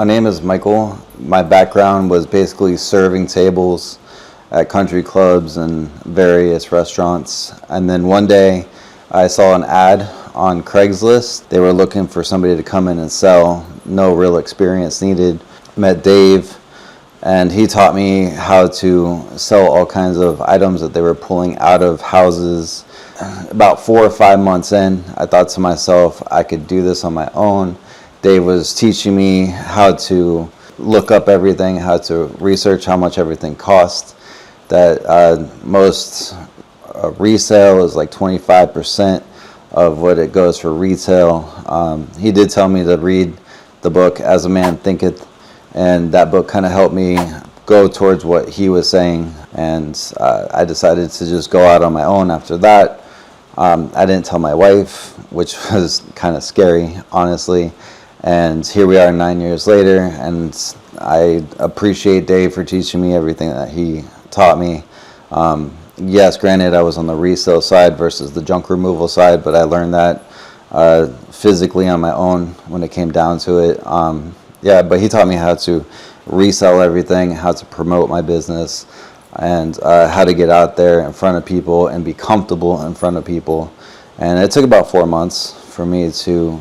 My name is Michael. My background was basically serving tables at country clubs and various restaurants. And then one day I saw an ad on Craigslist. They were looking for somebody to come in and sell. No real experience needed. Met Dave, and he taught me how to sell all kinds of items that they were pulling out of houses. About 4 or 5 months in, I thought to myself, I could do this on my own. Dave was teaching me how to look up everything, how to research how much everything costs. That most resale is like 25% of what it goes for retail. He did tell me to read the book As a Man Thinketh, and that book kind of helped me go towards what he was saying. And I decided to just go out on my own after that. I didn't tell my wife, which was kind of scary, honestly. And here we are 9 years later, and I appreciate Dave for teaching me everything that he taught me. Yes, granted, I was on the resale side versus the junk removal side, but I learned that physically on my own when it came down to it. But he taught me how to resell everything, how to promote my business, and how to get out there in front of people and be comfortable in front of people. And it took about 4 months for me to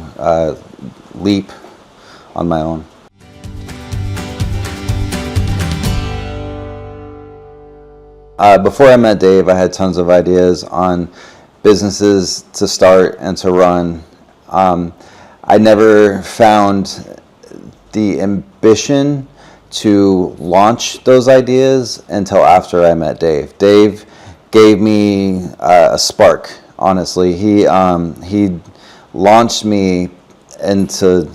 leap on my own. Before I met Dave, I had tons of ideas on businesses to start and to run. I never found the ambition to launch those ideas until after I met Dave. Dave gave me a spark, honestly. He launched me into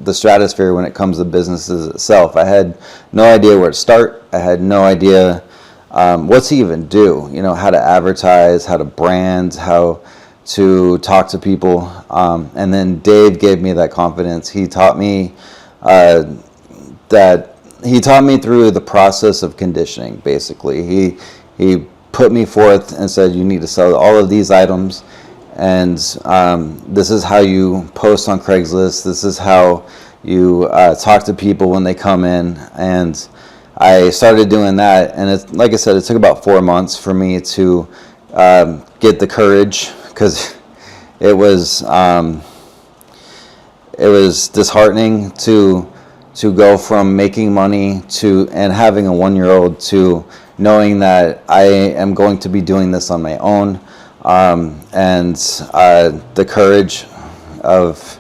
the stratosphere when it comes to businesses itself. I had no idea where to start. I had no idea what to even do, how to advertise, how to brand, how to talk to people. And then Dave gave me that confidence. He taught me through the process of conditioning, basically. He put me forth and said, you need to sell all of these items, and this is how you post on Craigslist. This is how you talk to people when they come in. And I started doing that, and like I said, it took about 4 months for me to get the courage, because it was disheartening to go from making money and having a 1-year-old to knowing that I am going to be doing this on my own, and the courage of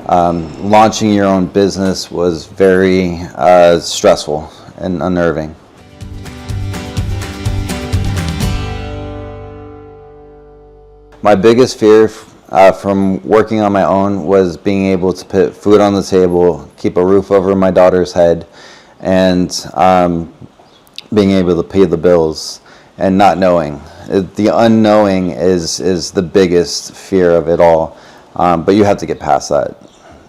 launching your own business was very stressful and unnerving. My biggest fear from working on my own was being able to put food on the table, keep a roof over my daughter's head, and being able to pay the bills, and not knowing. The unknowing is the biggest fear of it all, but you have to get past that.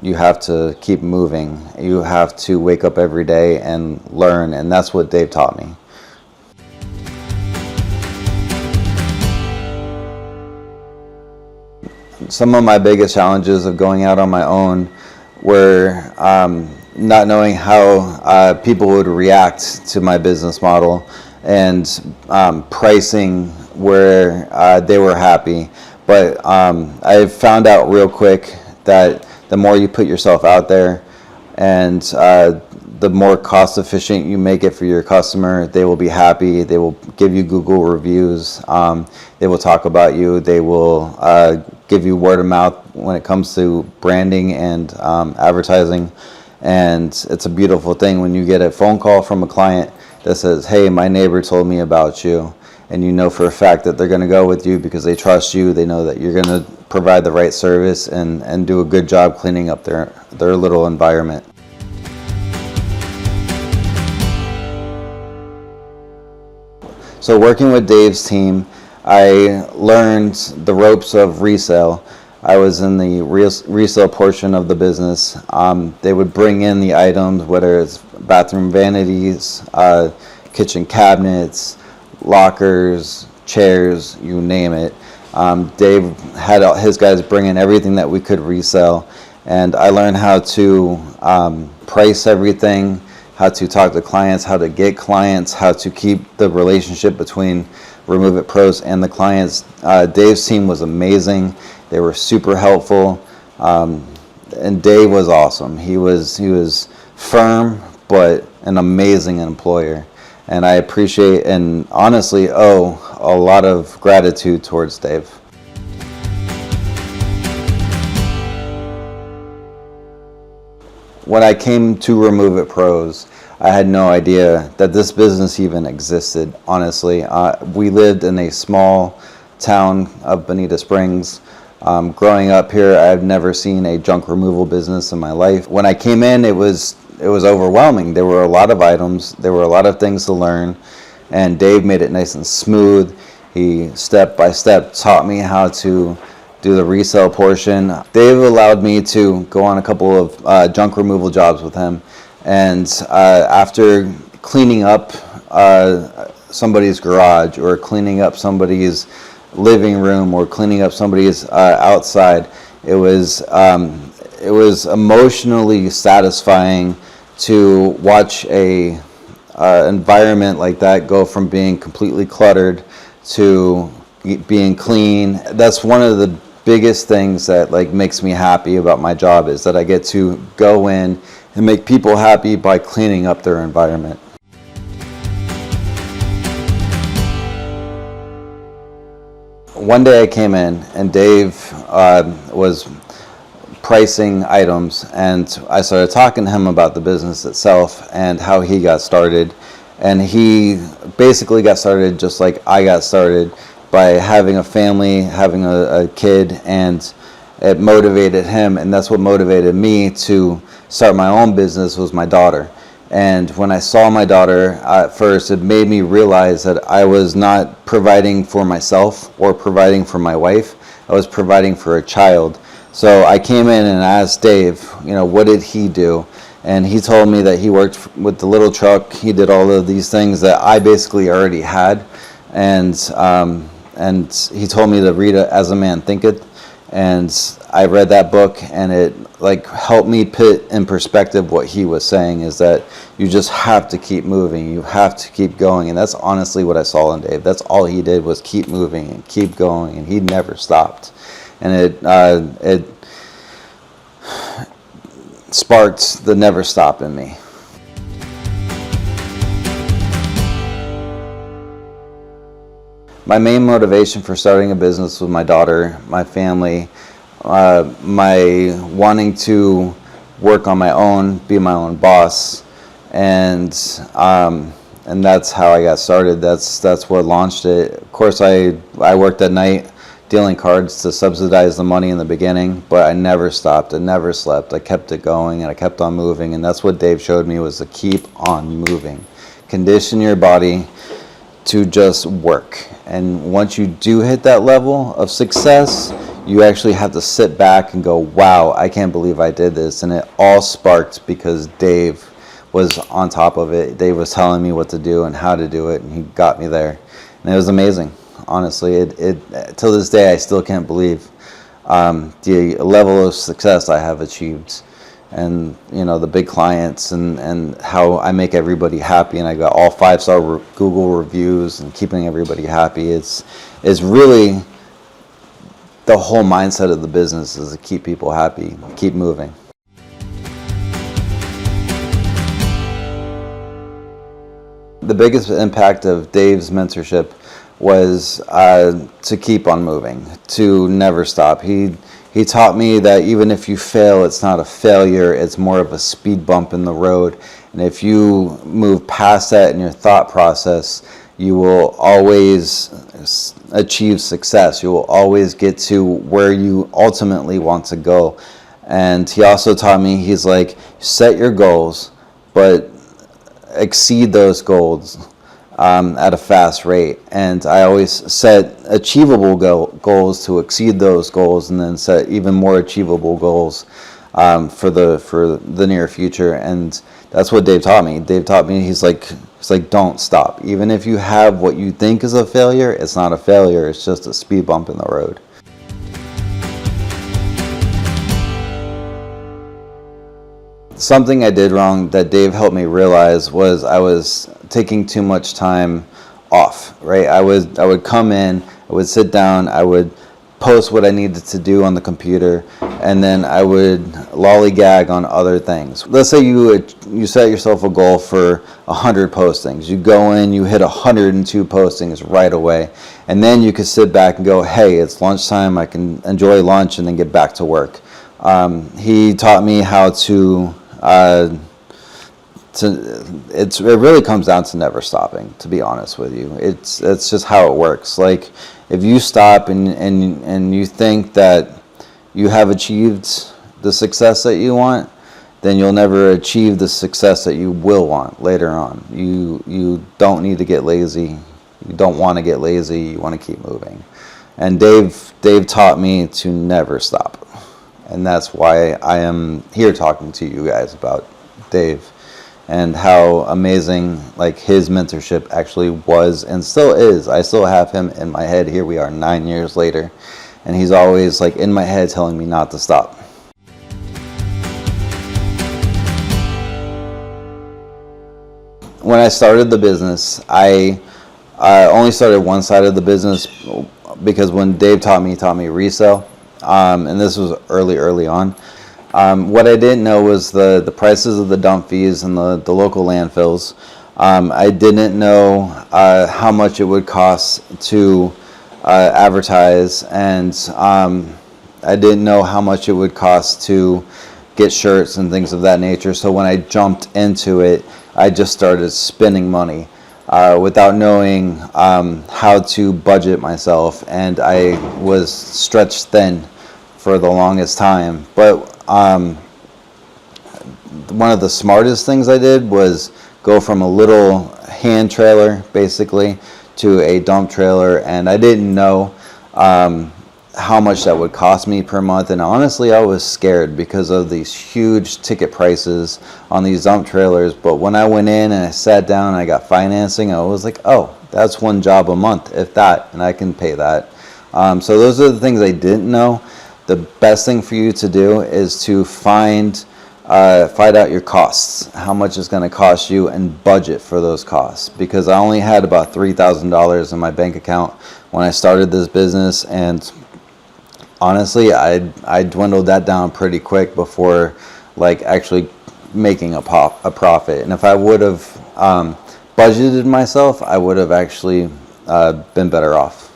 You have to keep moving. You have to wake up every day and learn, and that's what Dave taught me. Some of my biggest challenges of going out on my own were not knowing how people would react to my business model, and pricing where they were happy. But I found out real quick that the more you put yourself out there, and the more cost efficient you make it for your customer, they will be happy. They will give you Google reviews. They will talk about you. They will give you word of mouth when it comes to branding and advertising. And it's a beautiful thing when you get a phone call from a client that says, hey, my neighbor told me about you. And you know for a fact that they're going to go with you because they trust you. They know that you're going to provide the right service and do a good job cleaning up their little environment. So working with Dave's team, I learned the ropes of resale. I was in the resale portion of the business. They would bring in the items, whether it's bathroom vanities, kitchen cabinets, lockers, chairs, you name it. Dave had his guys bring in everything that we could resell, And I learned how to price everything, how to talk to clients, how to get clients, how to keep the relationship between Remove It Pros and the clients. Dave's team was amazing. They were super helpful. And Dave was awesome. He was firm, but an amazing employer. And I appreciate and honestly owe a lot of gratitude towards Dave. When I came to Remove It Pros, I had no idea that this business even existed, honestly. We lived in a small town of Bonita Springs. Growing up here, I've never seen a junk removal business in my life. When I came in, it was overwhelming. There were a lot of items, there were a lot of things to learn, and Dave made it nice and smooth. He step by step taught me how to do the resale portion. Dave allowed me to go on a couple of junk removal jobs with him, and after cleaning up somebody's garage or cleaning up somebody's living room or cleaning up somebody's outside, it was emotionally satisfying to watch a environment like that go from being completely cluttered to being clean. That's one of the biggest things that makes me happy about my job, is that I get to go in and make people happy by cleaning up their environment. One day I came in and Dave was pricing items, and I started talking to him about the business itself and how he got started. And he basically got started just like I got started, by having a family, having a kid, and it motivated him, and that's what motivated me to start my own business, was my daughter. And when I saw my daughter at first, it made me realize that I was not providing for myself or providing for my wife, I was providing for a child. So I came in and asked Dave, what did he do? And he told me that he worked with the little truck, he did all of these things that I basically already had. And he told me to read As a Man Thinketh, and I read that book, and it helped me put in perspective what he was saying, is that you just have to keep moving, you have to keep going. And that's honestly what I saw in Dave. That's all he did, was keep moving and keep going, and he never stopped. And it sparked the never stop in me. My main motivation for starting a business was my daughter, my family, my wanting to work on my own, be my own boss, and that's how I got started. That's what launched it. Of course, I worked at night dealing cards to subsidize the money in the beginning, but I never stopped. I never slept. I kept it going, and I kept on moving, and that's what Dave showed me, was to keep on moving. Condition your body to just work. And once you do hit that level of success, you actually have to sit back and go, wow, I can't believe I did this. And it all sparked because Dave was on top of it. Dave was telling me what to do and how to do it, and he got me there. And it was amazing. Honestly, it till this day, I still can't believe the level of success I have achieved. And the big clients, and how I make everybody happy, and I got all 5-star Google reviews, and keeping everybody happy. It's really the whole mindset of the business, is to keep people happy, keep moving. The biggest impact of Dave's mentorship was to keep on moving, to never stop. He taught me that even if you fail, it's not a failure, it's more of a speed bump in the road. And if you move past that in your thought process, you will always achieve success. You will always get to where you ultimately want to go. And he also taught me, he's like, set your goals, but exceed those goals at a fast rate. And I always set achievable goals to exceed those goals, and then set even more achievable goals for the near future. And that's what Dave taught me. Dave taught me, he's like, don't stop. Even if you have what you think is a failure, it's not a failure, it's just a speed bump in the road. something I did wrong that Dave helped me realize was I was taking too much time off, right? I would come in, I would sit down, I would post what I needed to do on the computer, and then I would lollygag on other things. Let's say you set yourself a goal for 100 postings. You go in, you hit 102 postings right away, and then you could sit back and go, hey, it's lunchtime, I can enjoy lunch and then get back to work. He taught me how to it really comes down to never stopping, to be honest with you. It's just how it works. Like, if you stop and you think that you have achieved the success that you want, then you'll never achieve the success that you will want later on. You don't need to get lazy. You don't want to get lazy. You want to keep moving. And Dave taught me to never stop. And that's why I am here talking to you guys about Dave and how amazing like his mentorship actually was and still is. I still have him in my head. Here we are 9 years later, and he's always like in my head telling me not to stop. When I started the business, I only started one side of the business because when Dave taught me resale, and this was early on. What I didn't know was the prices of the dump fees and the local landfills. I didn't know how much it would cost to advertise, and I didn't know how much it would cost to get shirts and things of that nature. So when I jumped into it, I just started spending money without knowing how to budget myself, and I was stretched thin for the longest time. But one of the smartest things I did was go from a little hand trailer basically to a dump trailer, and I didn't know how much that would cost me per month. And honestly, I was scared because of these huge ticket prices on these dump trailers. But when I went in and I sat down and I got financing, I was like, oh, that's one job a month, if that, and I can pay that. So those are the things I didn't know. The best thing for you to do is to find out your costs, how much it's going to cost you, and budget for those costs. Because I only had about $3,000 in my bank account when I started this business, and honestly, I dwindled that down pretty quick before like actually making a profit. And if I would have budgeted myself, I would have actually been better off.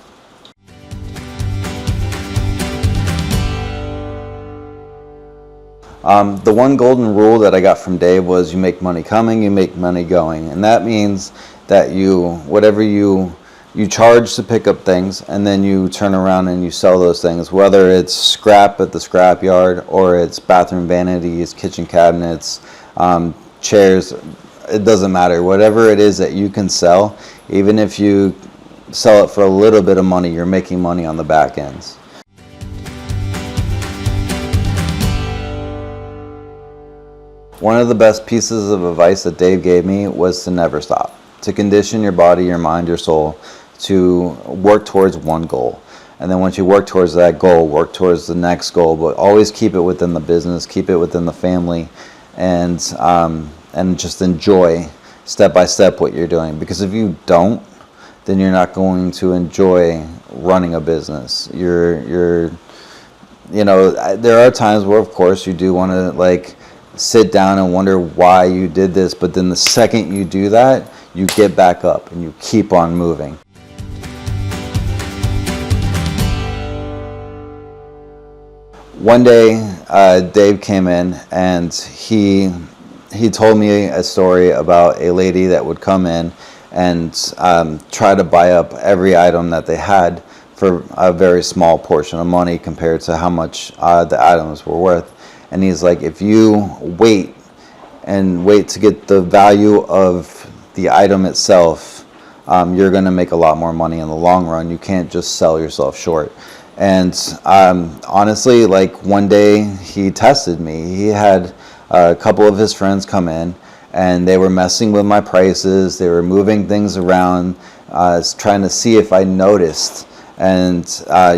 The one golden rule that I got from Dave was you make money coming, you make money going. And that means that whatever you charge to pick up things, and then you turn around and you sell those things, whether it's scrap at the scrap yard or it's bathroom vanities, kitchen cabinets, chairs, it doesn't matter. Whatever it is that you can sell, even if you sell it for a little bit of money, you're making money on the back ends. One of the best pieces of advice that Dave gave me was to never stop, to condition your body, your mind, your soul to work towards one goal. And then once you work towards that goal, work towards the next goal, but always keep it within the business, keep it within the family, and just enjoy step by step what you're doing. Because if you don't, then you're not going to enjoy running a business. There are times where, of course, you do want to like sit down and wonder why you did this, but then the second you do that, you get back up and you keep on moving. One day, Dave came in and he told me a story about a lady that would come in and try to buy up every item that they had for a very small portion of money compared to how much the items were worth. And he's like, if you wait to get the value of the item itself, you're going to make a lot more money in the long run. You can't just sell yourself short. And honestly, like one day he tested me. He had a couple of his friends come in and they were messing with my prices. They were moving things around, trying to see if I noticed. And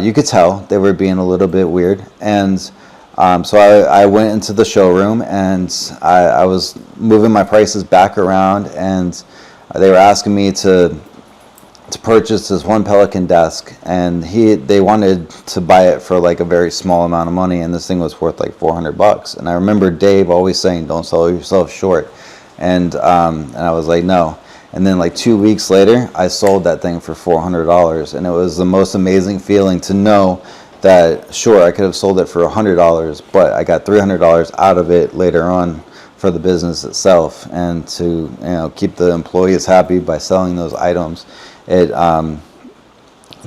you could tell they were being a little bit weird. And So I went into the showroom, and I was moving my prices back around, and they were asking me to purchase this one Pelican desk, and they wanted to buy it for like a very small amount of money, and this thing was worth like $400. And I remember Dave always saying, "Don't sell yourself short," and I was like, no. And then like 2 weeks later, I sold that thing for $400, and it was the most amazing feeling to know that, sure, I could have sold it for $100, but I got $300 out of it later on for the business itself, and to keep the employees happy by selling those items. It's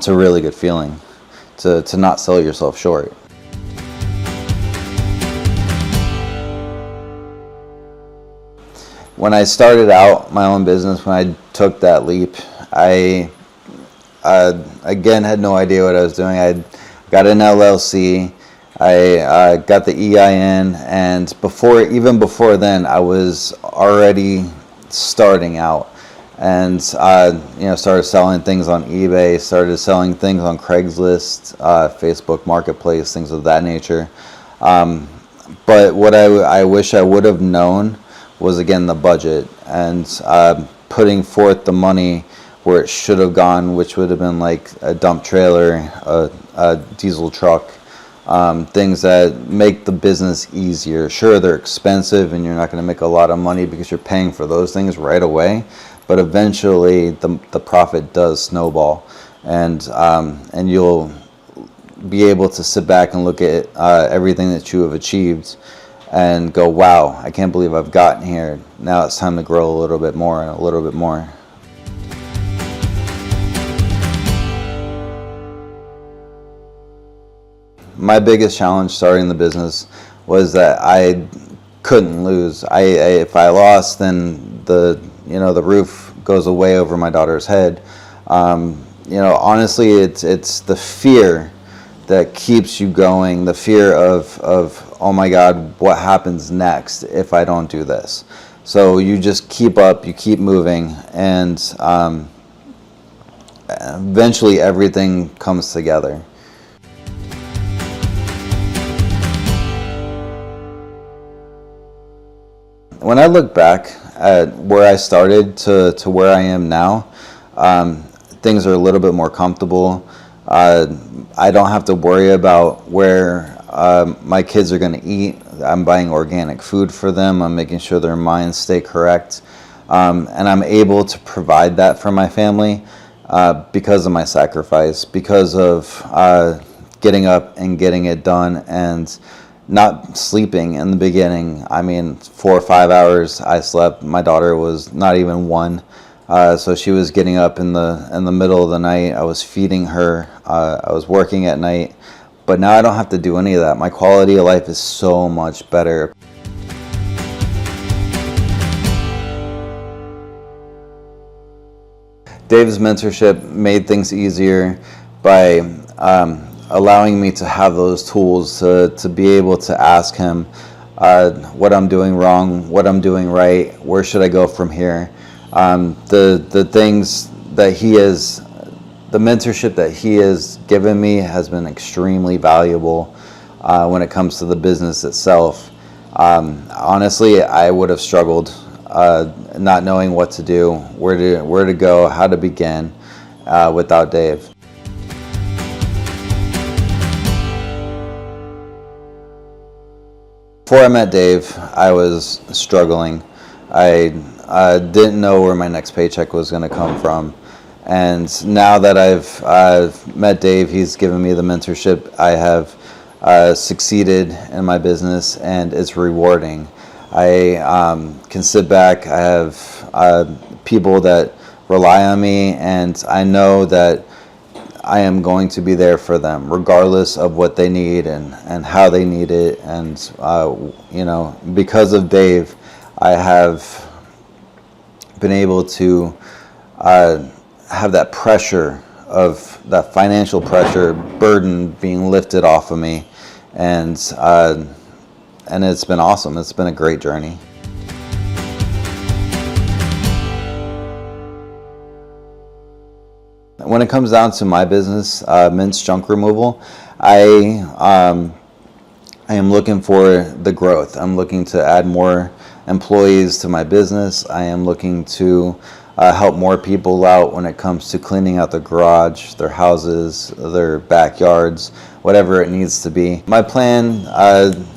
a really good feeling to not sell yourself short. When I started out my own business, when I took that leap, I again had no idea what I was doing. I got an LLC, I got the EIN, and even before then, I was already starting out. And started selling things on eBay, started selling things on Craigslist, Facebook Marketplace, things of that nature. But what I wish I would have known was, again, the budget, and putting forth the money where it should have gone, which would have been like a dump trailer, a diesel truck, things that make the business easier. Sure, they're expensive, and you're not going to make a lot of money because you're paying for those things right away. But eventually, the profit does snowball, and you'll be able to sit back and look at everything that you have achieved, and go, "Wow, I can't believe I've gotten here. Now it's time to grow a little bit more and a little bit more." My biggest challenge starting the business was that I couldn't lose. If I lost, then the roof goes away over my daughter's head. Honestly, it's the fear that keeps you going. The fear of oh my God, what happens next if I don't do this? So you just keep up, you keep moving, and eventually everything comes together. When I look back at where I started to where I am now, things are a little bit more comfortable. I don't have to worry about where my kids are going to eat. I'm buying organic food for them. I'm making sure their minds stay correct. And I'm able to provide that for my family because of my sacrifice, because of getting up and getting it done, and not sleeping in the beginning. I mean, 4 or 5 hours I slept. My daughter was not even one. So she was getting up in the middle of the night. I was feeding her. I was working at night. But now I don't have to do any of that. My quality of life is so much better. Dave's mentorship made things easier by allowing me to have those tools to be able to ask him what I'm doing wrong, what I'm doing right, where should I go from here. The things that the mentorship that he has given me has been extremely valuable when it comes to the business itself. Honestly, I would have struggled not knowing what to do, where to go, how to begin without Dave. Before I met Dave, I was struggling. I didn't know where my next paycheck was going to come from. And now that I've met Dave, he's given me the mentorship. I have succeeded in my business, and it's rewarding. I can sit back. I have people that rely on me, and I know that I am going to be there for them, regardless of what they need and how they need it. And because of Dave, I have been able to have that pressure, of that financial pressure burden being lifted off of me, and it's been awesome. It's been a great journey. When it comes down to my business, Mint's Junk Removal, I I am looking for the growth. I'm looking to add more employees to my business. I am looking to help more people out when it comes to cleaning out their garage, their houses, their backyards, whatever it needs to be. My plan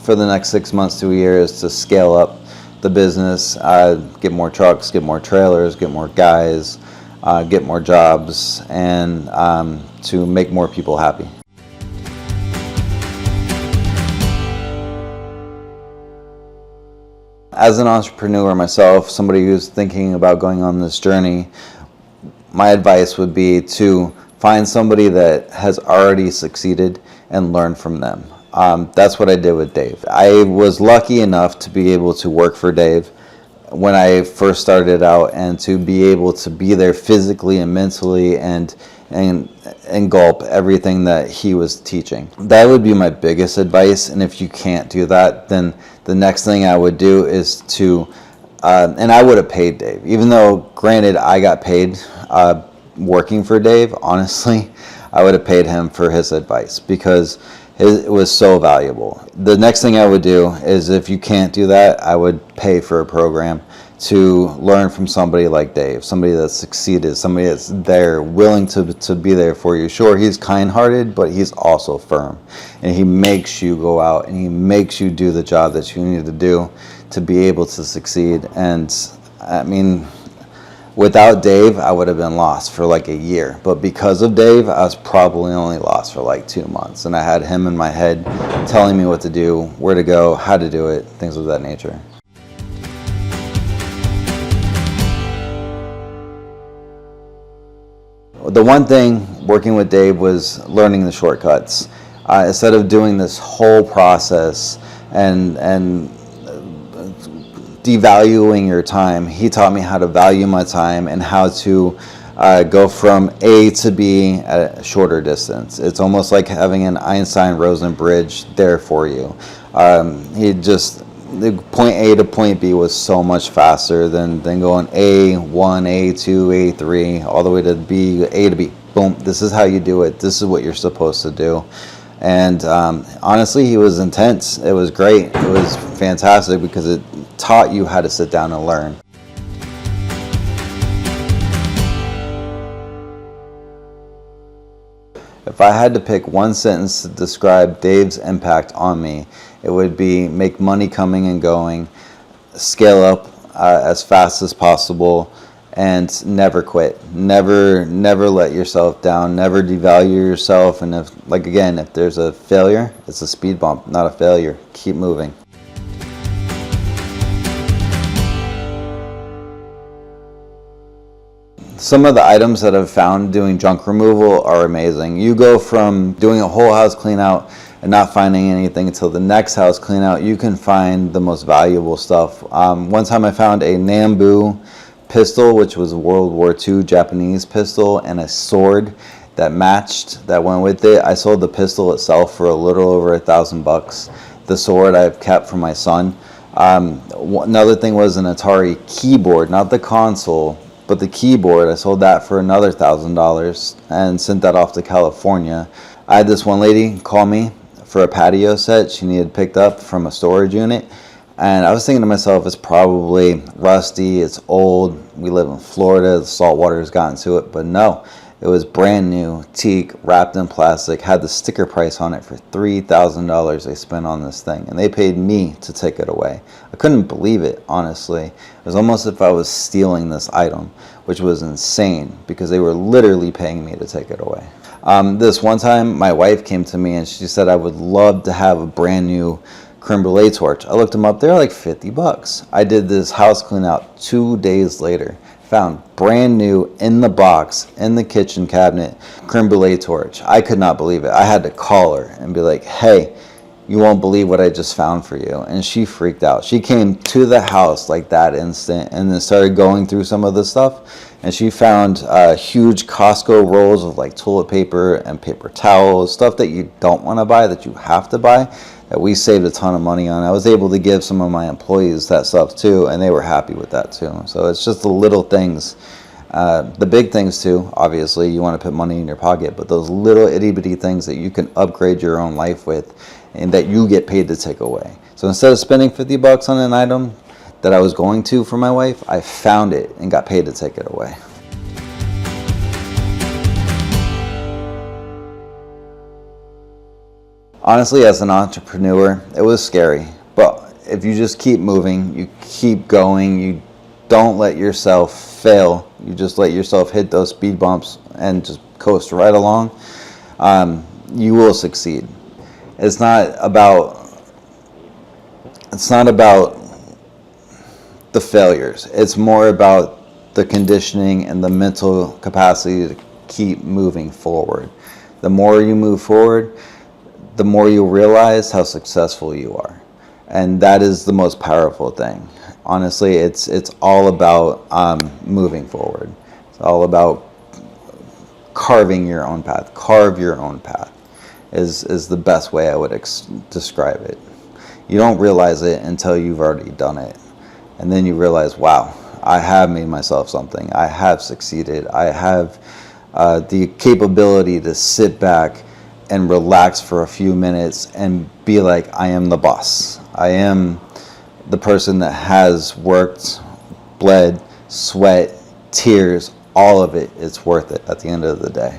for the next 6 months to a year is to scale up the business, get more trucks, get more trailers, get more guys, get more jobs, and to make more people happy. As an entrepreneur myself, somebody who's thinking about going on this journey, my advice would be to find somebody that has already succeeded and learn from them. That's what I did with Dave. I was lucky enough to be able to work for Dave when I first started out, and to be able to be there physically and mentally and engulf everything that he was teaching. That would be my biggest advice. And if you can't do that, then the next thing I would do is to, and I would have paid Dave, even though granted I got paid working for Dave. Honestly, I would have paid him for his advice because it was so valuable. The next thing I would do is, if you can't do that, I would pay for a program to learn from somebody like Dave, somebody that's succeeded, somebody that's there, willing to be there for you. Sure, he's kind-hearted, but he's also firm, and he makes you go out and he makes you do the job that you need to do to be able to succeed. And I mean, without Dave, I would have been lost for like a year. But because of Dave, I was probably only lost for like 2 months. And I had him in my head telling me what to do, where to go, how to do it, things of that nature. The one thing working with Dave was learning the shortcuts. Instead of doing this whole process and devaluing your time, he taught me how to value my time and how to go from A to B at a shorter distance. It's almost like having an Einstein-Rosen bridge there for you. The point A to point B was so much faster than going A1, A2, A3, all the way to B, A to B. Boom, this is how you do it. This is what you're supposed to do. And honestly, he was intense. It was great. It was fantastic because it taught you how to sit down and learn. If I had to pick one sentence to describe Dave's impact on me, it would be: make money coming and going, scale up as fast as possible, and never quit. Never let yourself down. Never devalue yourself. And if there's a failure, it's a speed bump, not a failure. Keep moving. Some of the items that I've found doing junk removal are amazing. You go from doing a whole house clean out and not finding anything until the next house clean out, you can find the most valuable stuff. One time I found a Nambu pistol, which was a World War II Japanese pistol, and a sword that matched, that went with it. I sold the pistol itself for a little over $1,000. The sword I've kept for my son. Another thing was an Atari keyboard, not the console, but the keyboard. I sold that for another $1,000 and sent that off to California. I had this one lady call me for a patio set she needed picked up from a storage unit, and I was thinking to myself, it's probably rusty, it's old, we live in Florida, the salt water has gotten to it. But no, it was brand new, teak, wrapped in plastic, had the sticker price on it for $3,000 they spent on this thing, and they paid me to take it away. I couldn't believe it, honestly. It was almost as if I was stealing this item, which was insane because they were literally paying me to take it away. This one time, my wife came to me and she said, I would love to have a brand new creme brulee torch. I looked them up, they're like $50. I did this house clean out 2 days later. Found brand new in the box, in the kitchen cabinet, creme brulee torch. I could not believe it. I had to call her and be like, hey, you won't believe what I just found for you. And she freaked out. She came to the house like that instant and then started going through some of the stuff. And she found huge Costco rolls of like toilet paper and paper towels, stuff that you don't want to buy, that you have to buy, that we saved a ton of money on. I was able to give some of my employees that stuff too, and they were happy with that too. So it's just the little things. The big things too, obviously, you want to put money in your pocket, but those little itty bitty things that you can upgrade your own life with and that you get paid to take away. So instead of spending $50 on an item that I was going to for my wife, I found it and got paid to take it away. Honestly, as an entrepreneur, it was scary, but if you just keep moving, you keep going, you don't let yourself fail, you just let yourself hit those speed bumps and just coast right along, you will succeed. It's not about the failures. It's more about the conditioning and the mental capacity to keep moving forward. The more you move forward, the more you'll realize how successful you are. And that is the most powerful thing. Honestly, it's all about moving forward. It's all about carving your own path. Carve your own path is the best way I would describe it. You don't realize it until you've already done it. And then you realize, wow, I have made myself something. I have succeeded. I have the capability to sit back and relax for a few minutes and be like, I am the boss. I am the person that has worked, bled, sweat, tears, all of it. It's worth it at the end of the day.